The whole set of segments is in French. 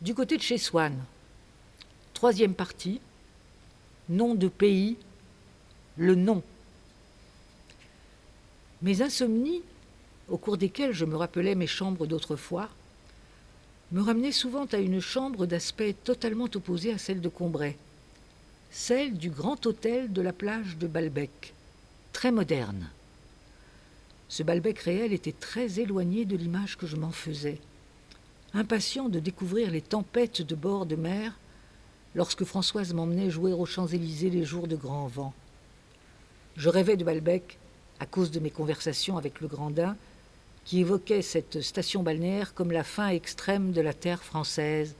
Du côté de chez Swann, troisième partie, nom de pays, le nom. Mes insomnies, au cours desquelles je me rappelais mes chambres d'autrefois, me ramenaient souvent à une chambre d'aspect totalement opposé à celle de Combray, celle du grand hôtel de la plage de Balbec, très moderne. Ce Balbec réel était très éloigné de l'image que je m'en faisais, impatient de découvrir les tempêtes de bord de mer lorsque Françoise m'emmenait jouer aux Champs-Élysées les jours de grand vent. Je rêvais de Balbec à cause de mes conversations avec le Grandin, qui évoquait cette station balnéaire comme la fin extrême de la terre française,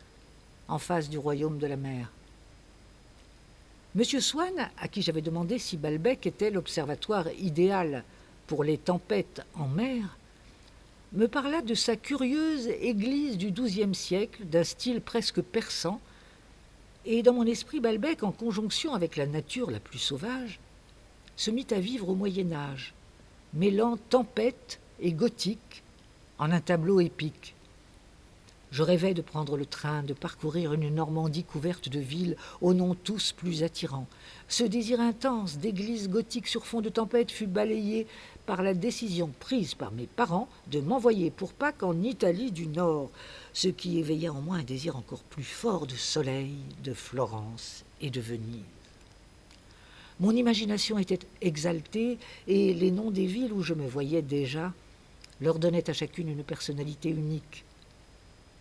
en face du royaume de la mer. Monsieur Swann, à qui j'avais demandé si Balbec était l'observatoire idéal pour les tempêtes en mer, me parla de sa curieuse église du XIIe siècle, d'un style presque persan, et dans mon esprit Balbec, en conjonction avec la nature la plus sauvage, se mit à vivre au Moyen-Âge, mêlant tempête et gothique en un tableau épique. Je rêvais de prendre le train, de parcourir une Normandie couverte de villes aux noms tous plus attirants. Ce désir intense d'église gothique sur fond de tempête fut balayé par la décision prise par mes parents de m'envoyer pour Pâques en Italie du Nord, ce qui éveillait en moi un désir encore plus fort de soleil, de Florence et de Venise. Mon imagination était exaltée et les noms des villes où je me voyais déjà leur donnaient à chacune une personnalité unique.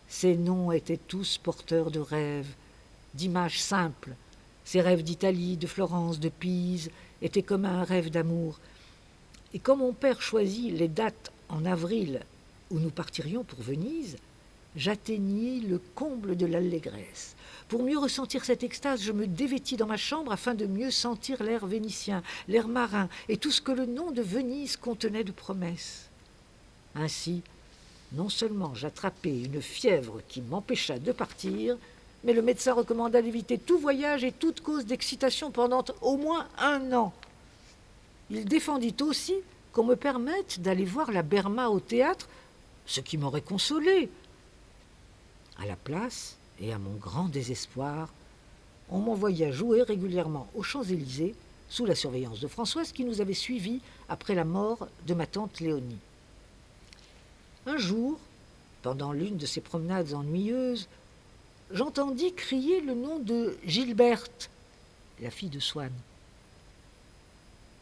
Ces noms étaient tous porteurs de rêves, d'images simples. Ces rêves d'Italie, de Florence, de Pise étaient comme un rêve d'amour. Et quand mon père choisit les dates en avril où nous partirions pour Venise, j'atteignis le comble de l'allégresse. Pour mieux ressentir cette extase, je me dévêtis dans ma chambre afin de mieux sentir l'air vénitien, l'air marin et tout ce que le nom de Venise contenait de promesses. Ainsi, non seulement j'attrapai une fièvre qui m'empêcha de partir, mais le médecin recommanda d'éviter tout voyage et toute cause d'excitation pendant au moins 1 an. Il défendit aussi qu'on me permette d'aller voir la Berma au théâtre, ce qui m'aurait consolé. À la place, et à mon grand désespoir, on m'envoya jouer régulièrement aux Champs-Élysées sous la surveillance de Françoise qui nous avait suivis après la mort de ma tante Léonie. Un jour, pendant l'une de ces promenades ennuyeuses, j'entendis crier le nom de Gilberte, la fille de Swann.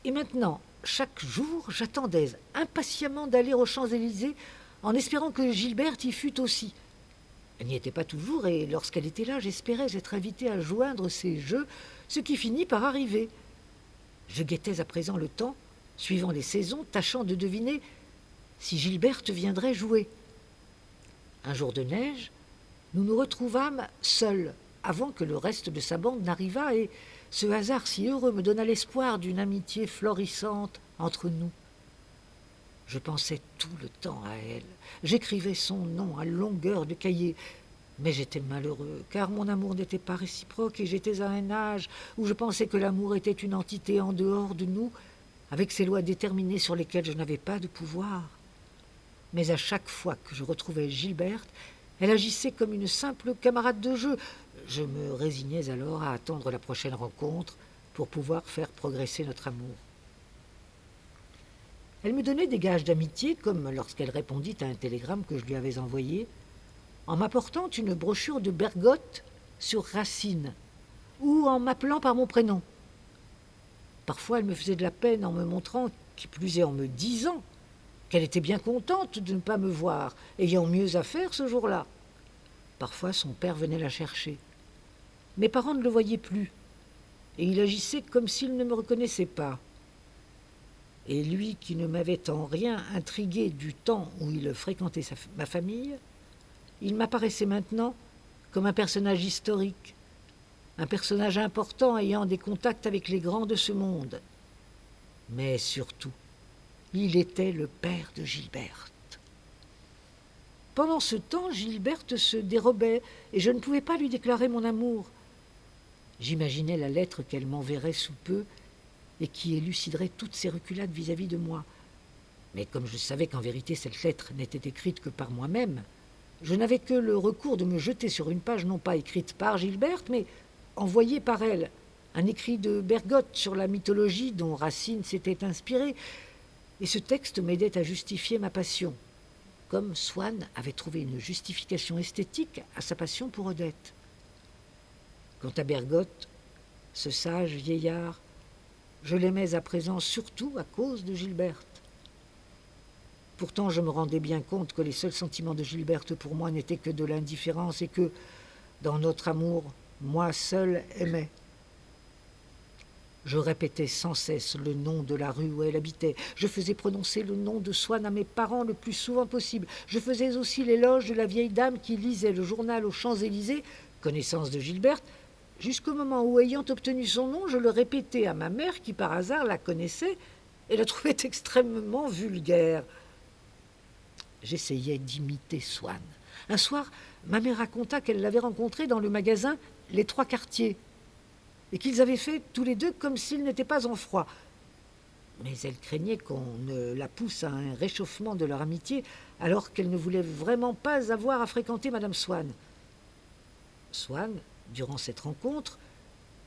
Et maintenant, chaque jour, j'attendais impatiemment d'aller aux Champs-Élysées en espérant que Gilberte y fût aussi. Elle n'y était pas toujours et lorsqu'elle était là, j'espérais être invité à joindre ces jeux, ce qui finit par arriver. Je guettais à présent le temps, suivant les saisons, tâchant de deviner si Gilberte viendrait jouer. Un jour de neige, nous nous retrouvâmes seuls, avant que le reste de sa bande n'arrivât, et ce hasard si heureux me donna l'espoir d'une amitié florissante entre nous. Je pensais tout le temps à elle. J'écrivais son nom à longueur de cahier. Mais j'étais malheureux, car mon amour n'était pas réciproque et j'étais à un âge où je pensais que l'amour était une entité en dehors de nous, avec ses lois déterminées sur lesquelles je n'avais pas de pouvoir. Mais à chaque fois que je retrouvais Gilberte, elle agissait comme une simple camarade de jeu. Je me résignais alors à attendre la prochaine rencontre pour pouvoir faire progresser notre amour. Elle me donnait des gages d'amitié, comme lorsqu'elle répondit à un télégramme que je lui avais envoyé, en m'apportant une brochure de Bergotte sur Racine, ou en m'appelant par mon prénom. Parfois, elle me faisait de la peine en me montrant, qui plus est en me disant, qu'elle était bien contente de ne pas me voir, ayant mieux à faire ce jour-là. Parfois, son père venait la chercher. Mes parents ne le voyaient plus, et il agissait comme s'il ne me reconnaissait pas. Et lui, qui ne m'avait en rien intrigué du temps où il fréquentait ma famille, il m'apparaissait maintenant comme un personnage historique, un personnage important ayant des contacts avec les grands de ce monde. Mais surtout, il était le père de Gilberte. Pendant ce temps, Gilberte se dérobait et je ne pouvais pas lui déclarer mon amour. J'imaginais la lettre qu'elle m'enverrait sous peu et qui éluciderait toutes ses reculades vis-à-vis de moi. Mais comme je savais qu'en vérité cette lettre n'était écrite que par moi-même, Je n'avais que le recours de me jeter sur une page non pas écrite par Gilberte, mais envoyée par elle, un écrit de Bergotte sur la mythologie dont Racine s'était inspiré, et ce texte m'aidait à justifier ma passion, comme Swann avait trouvé une justification esthétique à sa passion pour Odette. Quant à Bergotte, ce sage vieillard, je l'aimais à présent surtout à cause de Gilberte. Pourtant, je me rendais bien compte que les seuls sentiments de Gilberte pour moi n'étaient que de l'indifférence et que, dans notre amour, moi seul aimais. Je répétais sans cesse le nom de la rue où elle habitait. Je faisais prononcer le nom de Swann à mes parents le plus souvent possible. Je faisais aussi l'éloge de la vieille dame qui lisait le journal aux Champs-Élysées, connaissance de Gilberte, jusqu'au moment où, ayant obtenu son nom, je le répétais à ma mère qui, par hasard, la connaissait et la trouvait extrêmement vulgaire. J'essayais d'imiter Swann. Un soir, ma mère raconta qu'elle l'avait rencontré dans le magasin Les Trois Quartiers et qu'ils avaient fait tous les deux comme s'ils n'étaient pas en froid. Mais elle craignait qu'on ne la pousse à un réchauffement de leur amitié alors qu'elle ne voulait vraiment pas avoir à fréquenter Madame Swann. Swann, durant cette rencontre,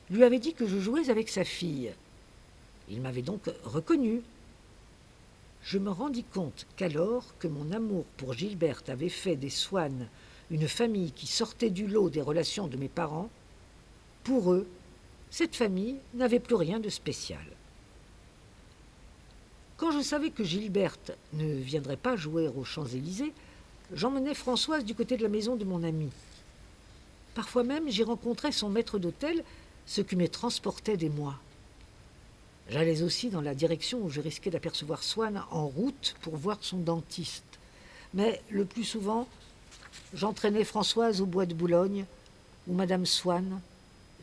lui avait dit que je jouais avec sa fille. Il m'avait donc reconnu. Je me rendis compte qu'alors que mon amour pour Gilberte avait fait des Swann une famille qui sortait du lot des relations de mes parents, pour eux, cette famille n'avait plus rien de spécial. Quand je savais que Gilberte ne viendrait pas jouer aux Champs-Élysées, j'emmenais Françoise du côté de la maison de mon amie. Parfois même, j'y rencontrais son maître d'hôtel, ce qui me transportait des mois. J'allais aussi dans la direction où je risquais d'apercevoir Swann en route pour voir son dentiste. Mais le plus souvent, j'entraînais Françoise au bois de Boulogne, où Madame Swann,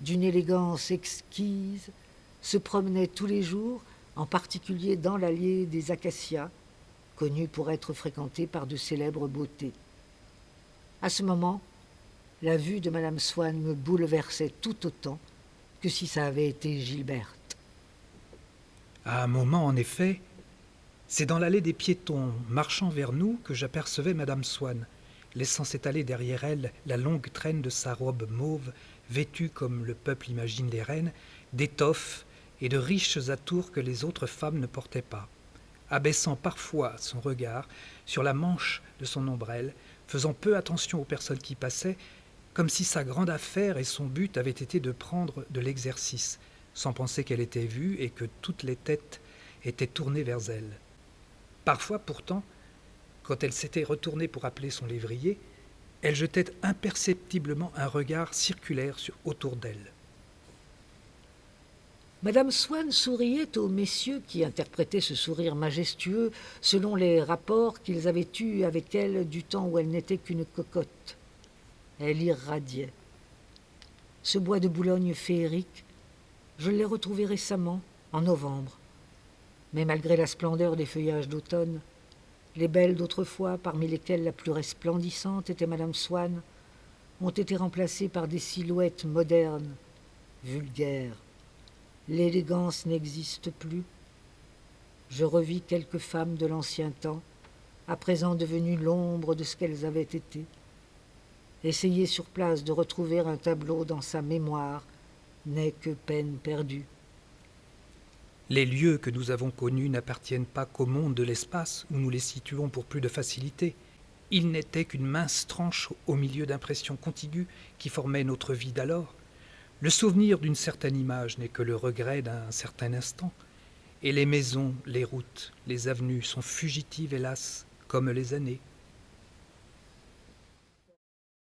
d'une élégance exquise, se promenait tous les jours, en particulier dans l'allée des Acacias, connue pour être fréquentée par de célèbres beautés. À ce moment, la vue de Madame Swann me bouleversait tout autant que si ça avait été Gilberte. À un moment, en effet, c'est dans l'allée des piétons marchant vers nous que j'apercevais Madame Swann, laissant s'étaler derrière elle la longue traîne de sa robe mauve, vêtue comme le peuple imagine les reines, d'étoffes et de riches atours que les autres femmes ne portaient pas, abaissant parfois son regard sur la manche de son ombrelle, faisant peu attention aux personnes qui passaient, comme si sa grande affaire et son but avaient été de prendre de l'exercice, sans penser qu'elle était vue et que toutes les têtes étaient tournées vers elle. Parfois, pourtant, quand elle s'était retournée pour appeler son lévrier, elle jetait imperceptiblement un regard circulaire autour d'elle. Madame Swann souriait aux messieurs qui interprétaient ce sourire majestueux selon les rapports qu'ils avaient eus avec elle du temps où elle n'était qu'une cocotte. Elle irradiait. Ce bois de Boulogne féerique, je l'ai retrouvé récemment, en novembre. Mais malgré la splendeur des feuillages d'automne, les belles d'autrefois, parmi lesquelles la plus resplendissante était Madame Swann, ont été remplacées par des silhouettes modernes, vulgaires. L'élégance n'existe plus. Je revis quelques femmes de l'ancien temps, à présent devenues l'ombre de ce qu'elles avaient été. Essayer sur place de retrouver un tableau dans sa mémoire n'est que peine perdue. Les lieux que nous avons connus n'appartiennent pas qu'au monde de l'espace où nous les situons pour plus de facilité. Ils n'étaient qu'une mince tranche au milieu d'impressions contiguës qui formaient notre vie d'alors. Le souvenir d'une certaine image n'est que le regret d'un certain instant. Et les maisons, les routes, les avenues sont fugitives, hélas, comme les années.